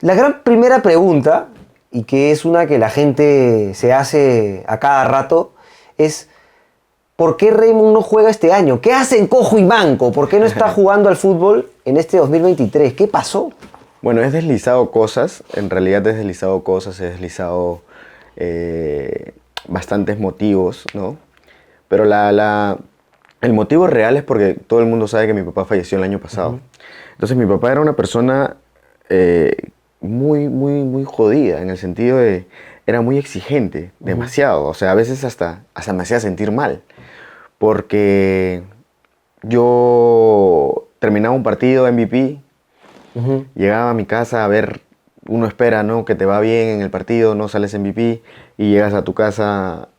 La gran primera pregunta, y que es una que la gente se hace a cada rato, es ¿por qué Raymond no juega este año? ¿Qué hace en cojo y manco? ¿Por qué no está jugando al fútbol en este 2023? ¿Qué pasó? Bueno, he deslizado cosas, en realidad he deslizado cosas, he deslizado bastantes motivos, ¿no? Pero el motivo real es porque todo el mundo sabe que mi papá falleció el año pasado. Entonces mi papá era una persona muy jodida, en el sentido de, era muy exigente, demasiado. O sea, a veces hasta me hacía sentir mal, porque yo terminaba un partido MVP, llegaba a mi casa a ver, uno espera, ¿no?, que te va bien en el partido, no sales MVP y llegas a tu casa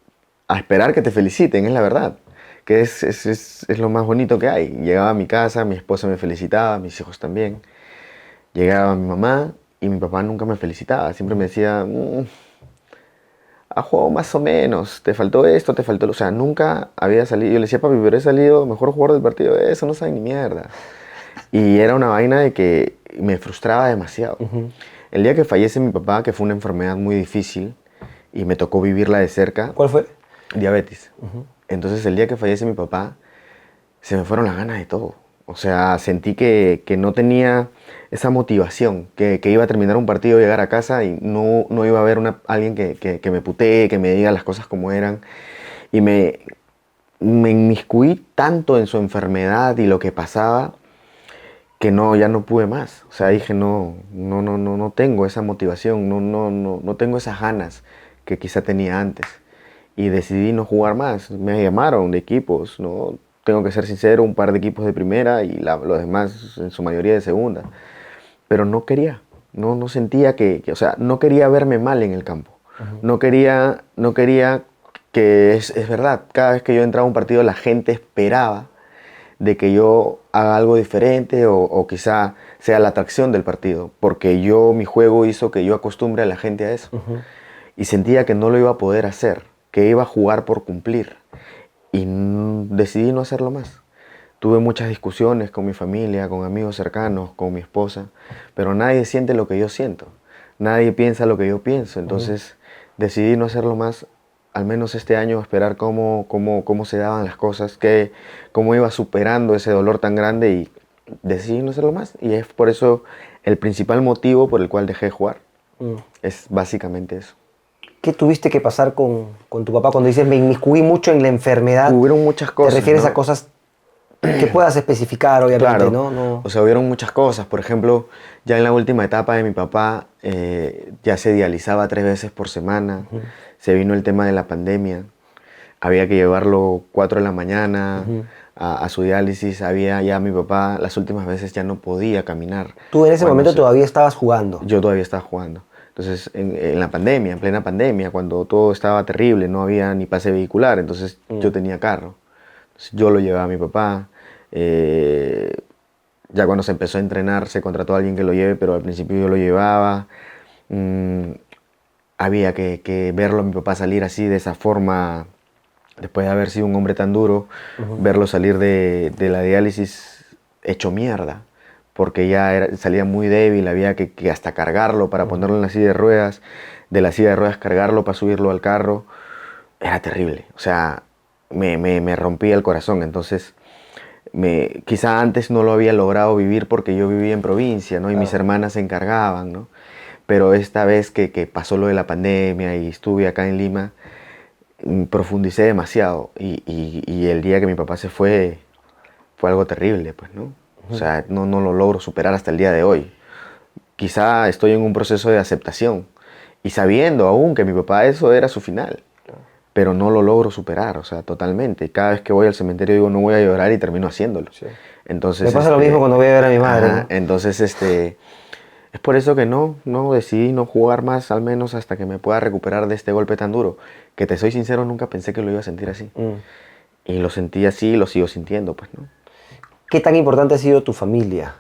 a esperar que te feliciten, es la verdad, que es lo más bonito que hay. Llegaba a mi casa, mi esposa me felicitaba, mis hijos también. Llegaba mi mamá y mi papá nunca me felicitaba, siempre me decía, ha jugado más o menos, te faltó esto, te faltó... O sea, nunca había salido. Yo le decía, papi, pero he salido mejor jugador del partido. Eso no sabe ni mierda. Y era una vaina de que me frustraba demasiado. El día que fallece mi papá, que fue una enfermedad muy difícil y me tocó vivirla de cerca. ¿Cuál fue? Diabetes. Entonces el día que fallece mi papá, se me fueron las ganas de todo. O sea, sentí que no tenía esa motivación, que iba a terminar un partido, llegar a casa y no iba a haber alguien que me putee, que me diga las cosas como eran. Y me inmiscuí tanto en su enfermedad y lo que pasaba, que ya no pude más. O sea, dije, no tengo esa motivación, no tengo esas ganas que quizá tenía antes. Y decidí no jugar más. Me llamaron de equipos, ¿no? Tengo que ser sincero, un par de equipos de primera y los demás en su mayoría de segunda. Pero no quería, no sentía o sea, no quería verme mal en el campo. No quería que, es verdad, cada vez que yo entraba a un partido la gente esperaba de que yo haga algo diferente o quizá sea la atracción del partido, porque mi juego hizo que yo acostumbre a la gente a eso. Y sentía que no lo iba a poder hacer, que iba a jugar por cumplir. Y decidí no hacerlo más. Tuve muchas discusiones con mi familia, con amigos cercanos, con mi esposa, pero nadie siente lo que yo siento. Nadie piensa lo que yo pienso. Entonces decidí no hacerlo más, al menos este año, esperar cómo se daban las cosas, cómo iba superando ese dolor tan grande, y decidí no hacerlo más. Y es por eso el principal motivo por el cual dejé de jugar. Es básicamente eso. ¿Qué tuviste que pasar con tu papá cuando dices me inmiscuí mucho en la enfermedad? Hubieron muchas cosas. ¿Te refieres ¿no? a cosas que puedas especificar, obviamente, Claro. ¿no? O sea, hubieron muchas cosas. Por ejemplo, ya en la última etapa de mi papá, ya se dializaba 3 veces por semana. Se vino el tema de la pandemia. Había que llevarlo 4 de la mañana a su diálisis. Ya mi papá, las últimas veces ya no podía caminar. Tú en ese momento todavía estabas jugando. Yo todavía estaba jugando. Entonces, en la pandemia, en plena pandemia, cuando todo estaba terrible, no había ni pase vehicular, entonces yo tenía carro. Entonces, yo lo llevaba a mi papá. Ya cuando se empezó a entrenar, se contrató a alguien que lo lleve, pero al principio yo lo llevaba. Había que verlo a mi papá salir así, de esa forma, después de haber sido un hombre tan duro, verlo salir de la diálisis hecho mierda, porque ya salía muy débil, había que hasta cargarlo para ponerlo en la silla de ruedas, de la silla de ruedas cargarlo para subirlo al carro. Era terrible, o sea, me rompía el corazón. Entonces, quizá antes no lo había logrado vivir porque yo vivía en provincia, ¿no? Y mis hermanas se encargaban, ¿no? Pero esta vez que pasó lo de la pandemia y estuve acá en Lima, profundicé demasiado. Y el día que mi papá se fue algo terrible, pues, ¿no? O sea, no lo logro superar hasta el día de hoy. Quizá estoy en un proceso de aceptación y sabiendo aún que mi papá, eso era su final, pero no lo logro superar, o sea, totalmente. Cada vez que voy al cementerio digo, no voy a llorar, y termino haciéndolo. Sí. Entonces, Me pasa lo mismo cuando voy a ver a mi madre, ¿no? Entonces, es por eso que no decidí no jugar más, al menos hasta que me pueda recuperar de este golpe tan duro, que te soy sincero, nunca pensé que lo iba a sentir así. Y lo sentí así y lo sigo sintiendo, pues, ¿no? ¿Qué tan importante ha sido tu familia?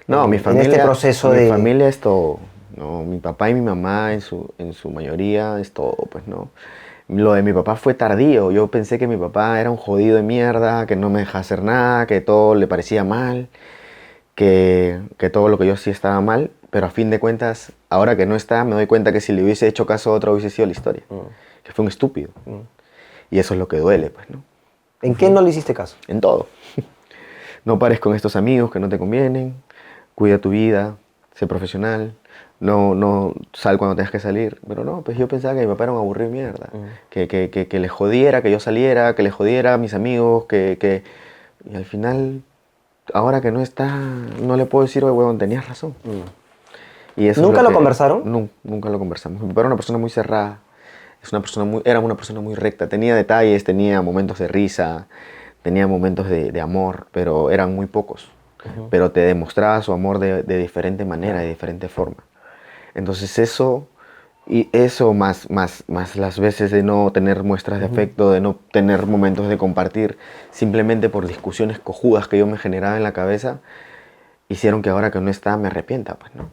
No, mi familia, en este proceso mi de... familia es todo, ¿no? Mi papá y mi mamá en su mayoría es todo, pues, ¿no? Lo de mi papá fue tardío. Yo pensé que mi papá era un jodido de mierda, que no me dejaba hacer nada, que todo le parecía mal, que todo lo que yo hacía estaba mal, Pero a fin de cuentas, ahora que no está, me doy cuenta que si le hubiese hecho caso a otro hubiese sido la historia. Que fue un estúpido. Y eso es lo que duele, pues, ¿no? ¿En qué no le hiciste caso? En todo. No pares con estos amigos que no te convienen, cuida tu vida, sé profesional, no sal cuando tengas que salir. Pero no, pues yo pensaba que mi papá era un aburrido de mierda. Que le jodiera que yo saliera, que le jodiera a mis amigos, Y al final, ahora que no está, no le puedo decir, oye, huevón, tenías razón. Y eso ¿Nunca es lo conversaron? Nunca lo conversamos. Mi papá era una persona muy cerrada, era una persona muy recta, tenía detalles, tenía momentos de risa, tenía momentos de amor, pero eran muy pocos. Pero te demostraba su amor de diferente manera, de diferente forma. Entonces eso más las veces de no tener muestras de afecto, de no tener momentos de compartir, simplemente por discusiones cojudas que yo me generaba en la cabeza, hicieron que ahora que no está me arrepienta, pues, ¿no?